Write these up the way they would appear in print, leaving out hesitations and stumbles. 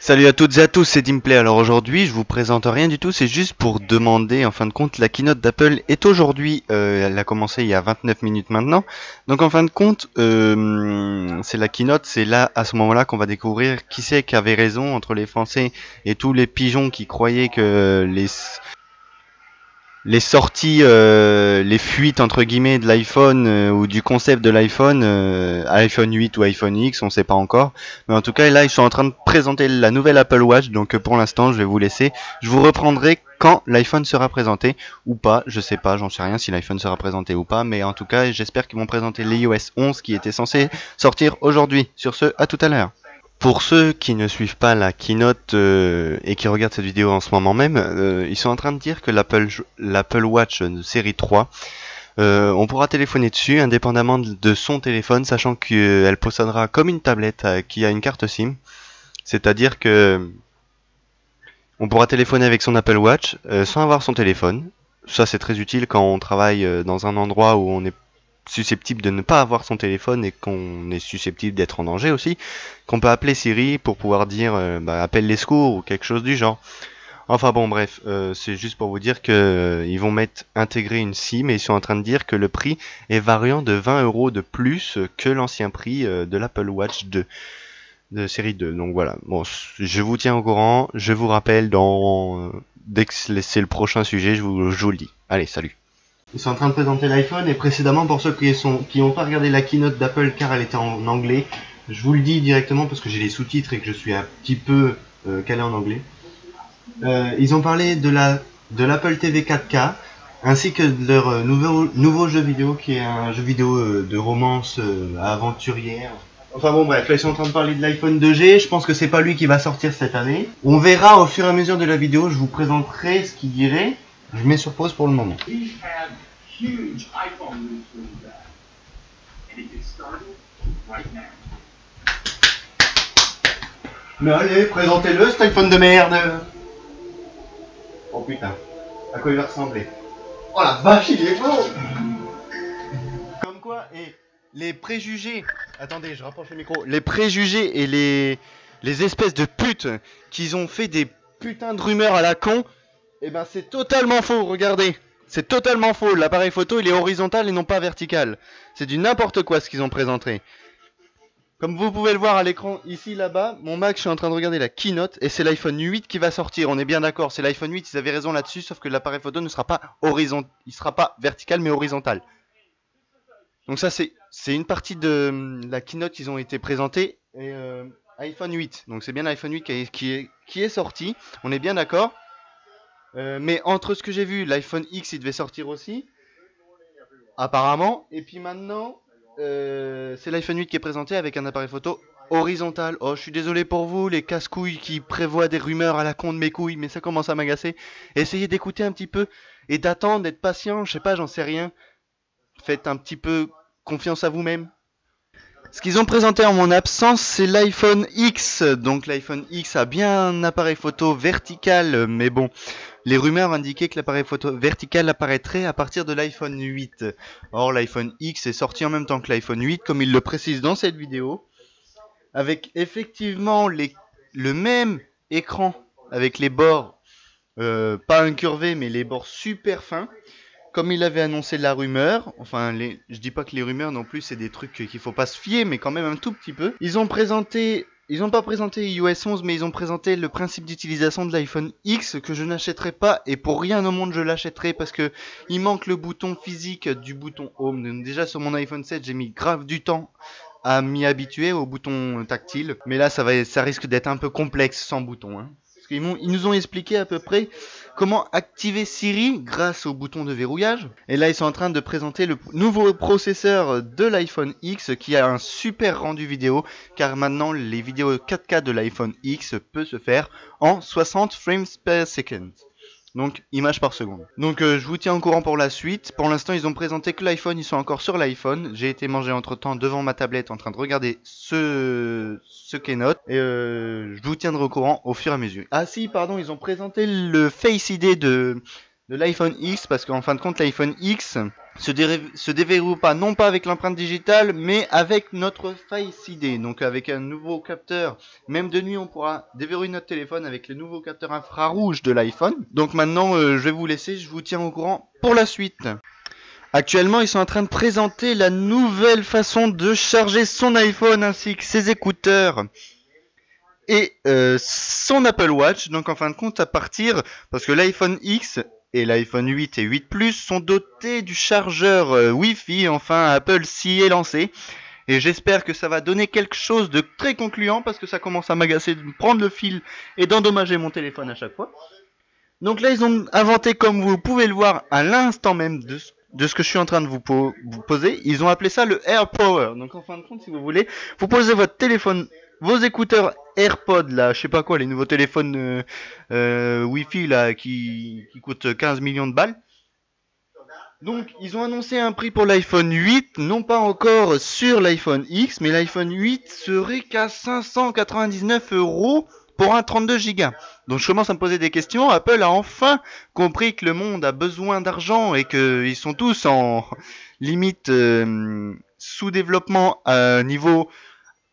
Salut à toutes et à tous, c'est Dimplay. Alors aujourd'hui, je vous présente rien du tout, c'est juste pour demander, en fin de compte, la keynote d'Apple est aujourd'hui, elle a commencé il y a 29 minutes maintenant. Donc en fin de compte, c'est la keynote, c'est là, à ce moment-là, qu'on va découvrir qui c'est qui avait raison entre les Français et tous les pigeons qui croyaient que les sorties, les fuites entre guillemets de l'iPhone ou du concept de l'iPhone, iPhone 8 ou iPhone X, on sait pas encore. Mais en tout cas, là, ils sont en train de présenter la nouvelle Apple Watch. Donc pour l'instant, je vais vous laisser. Je vous reprendrai quand l'iPhone sera présenté ou pas. Je sais pas, j'en sais rien si l'iPhone sera présenté ou pas. Mais en tout cas, j'espère qu'ils vont présenter l'iOS 11 qui était censé sortir aujourd'hui. Sur ce, à tout à l'heure. Pour ceux qui ne suivent pas la keynote et qui regardent cette vidéo en ce moment même, ils sont en train de dire que l'Apple Watch série 3, on pourra téléphoner dessus indépendamment de son téléphone, sachant qu'elle possédera comme une tablette qui a une carte SIM. C'est-à-dire que on pourra téléphoner avec son Apple Watch sans avoir son téléphone. Ça c'est très utile quand on travaille dans un endroit où on est susceptible de ne pas avoir son téléphone et qu'on est susceptible d'être en danger aussi, qu'on peut appeler Siri pour pouvoir dire appelle les secours ou quelque chose du genre. Enfin bon bref, c'est juste pour vous dire que ils vont intégrer une SIM et ils sont en train de dire que le prix est variant de 20 € de plus que l'ancien prix de l'Apple Watch 2 de série 2. Donc voilà, bon, je vous tiens au courant, je vous rappelle dès que c'est le prochain sujet, je vous le dis. Allez, salut. Ils sont en train de présenter l'iPhone et précédemment pour ceux qui n'ont pas regardé la keynote d'Apple car elle était en anglais, je vous le dis directement parce que j'ai les sous-titres et que je suis un petit peu calé en anglais. Ils ont parlé de l'Apple TV 4K ainsi que de leur nouveau jeu vidéo qui est un jeu vidéo de romance aventurière. Enfin bon bref, là ils sont en train de parler de l'iPhone 2G, je pense que c'est pas lui qui va sortir cette année. On verra au fur et à mesure de la vidéo, je vous présenterai ce qu'il dirait. Je mets sur pause pour le moment. Huge iPhone news for you guys. And it gets started right now. Mais allez, présentez-le cet iPhone de merde. Oh putain, à quoi il va ressembler? Oh la vache, il est beau. Comme quoi, et les préjugés. Attendez, je rapproche le micro. Les préjugés et les espèces de putes qui ont fait des putains de rumeurs à la con. Eh ben c'est totalement faux, regardez. C'est totalement faux, l'appareil photo il est horizontal et non pas vertical. C'est du n'importe quoi ce qu'ils ont présenté. Comme vous pouvez le voir à l'écran ici là-bas, mon Mac, je suis en train de regarder la keynote et c'est l'iPhone 8 qui va sortir, on est bien d'accord, c'est l'iPhone 8, ils avaient raison là-dessus, sauf que l'appareil photo ne sera pas il sera pas vertical mais horizontal. Donc ça c'est une partie de la keynote qui ont été présentés et iPhone 8. Donc c'est bien l'iPhone 8 qui est sorti, on est bien d'accord. Mais entre ce que j'ai vu, l'iPhone X il devait sortir aussi, apparemment, et puis maintenant c'est l'iPhone 8 qui est présenté avec un appareil photo horizontal. Oh, je suis désolé pour vous, les casse-couilles qui prévoient des rumeurs à la con de mes couilles, mais ça commence à m'agacer. Essayez d'écouter un petit peu et d'attendre, d'être patient, je sais pas, j'en sais rien. Faites un petit peu confiance à vous-même. Ce qu'ils ont présenté en mon absence, c'est l'iPhone X. Donc l'iPhone X a bien un appareil photo vertical, mais bon, les rumeurs indiquaient que l'appareil photo vertical apparaîtrait à partir de l'iPhone 8. Or, l'iPhone X est sorti en même temps que l'iPhone 8, comme il le précise dans cette vidéo, avec effectivement le même écran, avec les bords, pas incurvés, mais les bords super fins, comme il avait annoncé la rumeur. Enfin, je dis pas que les rumeurs non plus, c'est des trucs qu'il faut pas se fier, mais quand même un tout petit peu. Ils n'ont pas présenté iOS 11, mais ils ont présenté le principe d'utilisation de l'iPhone X que je n'achèterai pas et pour rien au monde je l'achèterai parce que il manque le bouton physique du bouton Home. Donc, déjà sur mon iPhone 7, j'ai mis grave du temps à m'y habituer au bouton tactile, mais là ça risque d'être un peu complexe sans bouton. Hein. Parce ils nous ont expliqué à peu près comment activer Siri grâce au bouton de verrouillage. Et là, ils sont en train de présenter le nouveau processeur de l'iPhone X qui a un super rendu vidéo, car maintenant, les vidéos 4K de l'iPhone X peuvent se faire en 60 frames per second. Donc, images par seconde. Donc, je vous tiens au courant pour la suite. Pour l'instant, ils ont présenté que l'iPhone, ils sont encore sur l'iPhone. J'ai été manger entre-temps devant ma tablette en train de regarder ce keynote. Et je vous tiendrai au courant au fur et à mesure. Ah si, pardon, ils ont présenté le Face ID de l'iPhone X. Parce qu'en fin de compte, l'iPhone X, se déverrouille pas, non pas avec l'empreinte digitale, mais avec notre Face ID, donc avec un nouveau capteur. Même de nuit, on pourra déverrouiller notre téléphone avec le nouveau capteur infrarouge de l'iPhone. Donc maintenant, je vais vous laisser, je vous tiens au courant pour la suite. Actuellement, ils sont en train de présenter la nouvelle façon de charger son iPhone ainsi que ses écouteurs et son Apple Watch. Donc en fin de compte, à partir, parce que l'iPhone X et l'iPhone 8 et 8 Plus sont dotés du chargeur Wi-Fi. Enfin, Apple s'y est lancé. Et j'espère que ça va donner quelque chose de très concluant, parce que ça commence à m'agacer de prendre le fil et d'endommager mon téléphone à chaque fois. Donc là, ils ont inventé, comme vous pouvez le voir à l'instant même de ce que je suis en train de vous poser, ils ont appelé ça le AirPower. Donc en fin de compte, si vous voulez, vous posez votre téléphone, vos écouteurs AirPods, là, je sais pas quoi, les nouveaux téléphones Wi-Fi là, qui coûtent 15 millions de balles. Donc ils ont annoncé un prix pour l'iPhone 8, non pas encore sur l'iPhone X, mais l'iPhone 8 serait qu'à 599 € pour un 32 Go. Donc je commence à me poser des questions. Apple a enfin compris que le monde a besoin d'argent et qu'ils sont tous en limite sous-développement à niveau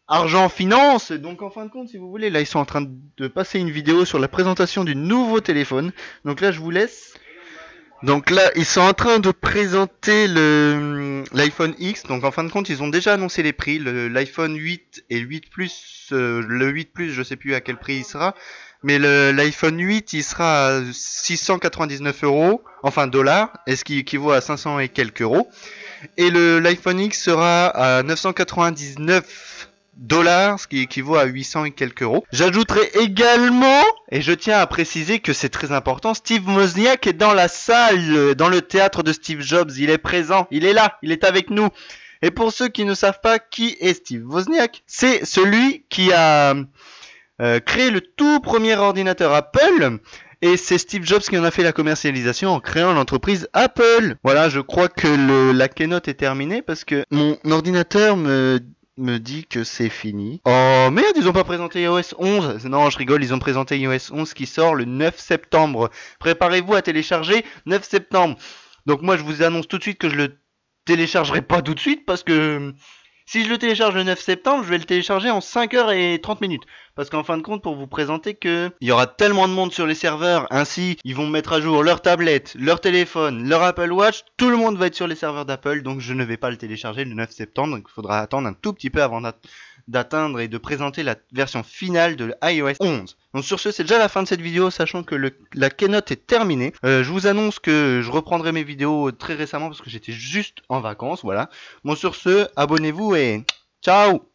argent-finance. Donc en fin de compte, si vous voulez, là ils sont en train de passer une vidéo sur la présentation du nouveau téléphone. Donc là je vous laisse. Donc là, ils sont en train de présenter l'iPhone X. Donc en fin de compte, ils ont déjà annoncé les prix. L'iPhone 8 et le 8 Plus, le 8 Plus, je sais plus à quel prix il sera. Mais l'iPhone 8, il sera à 699 €, enfin dollars, et ce qui équivaut à 500 et quelques euros. Et l'iPhone X sera à 999 $, ce qui équivaut à 800 et quelques euros. J'ajouterai également, et je tiens à préciser que c'est très important, Steve Wozniak est dans la salle, dans le théâtre de Steve Jobs. Il est présent, il est là, il est avec nous. Et pour ceux qui ne savent pas qui est Steve Wozniak, c'est celui qui a créé le tout premier ordinateur Apple. Et c'est Steve Jobs qui en a fait la commercialisation en créant l'entreprise Apple. Voilà, je crois que la keynote est terminée parce que mon ordinateur me dit que c'est fini. Oh merde, ils ont pas présenté iOS 11. Non, je rigole, ils ont présenté iOS 11 qui sort le 9 septembre. Préparez-vous à télécharger 9 septembre. Donc moi, je vous annonce tout de suite que je le téléchargerai pas tout de suite parce que si je le télécharge le 9 septembre, je vais le télécharger en 5h30. Parce qu'en fin de compte, pour vous présenter que il y aura tellement de monde sur les serveurs, ainsi ils vont mettre à jour leur tablette, leur téléphone, leur Apple Watch, tout le monde va être sur les serveurs d'Apple, donc je ne vais pas le télécharger le 9 septembre, donc il faudra attendre un tout petit peu avant d'atteindre et de présenter la version finale de iOS 11. Donc sur ce, c'est déjà la fin de cette vidéo, sachant que la keynote est terminée. Je vous annonce que je reprendrai mes vidéos très récemment parce que j'étais juste en vacances, voilà. Bon, sur ce, abonnez-vous et ciao!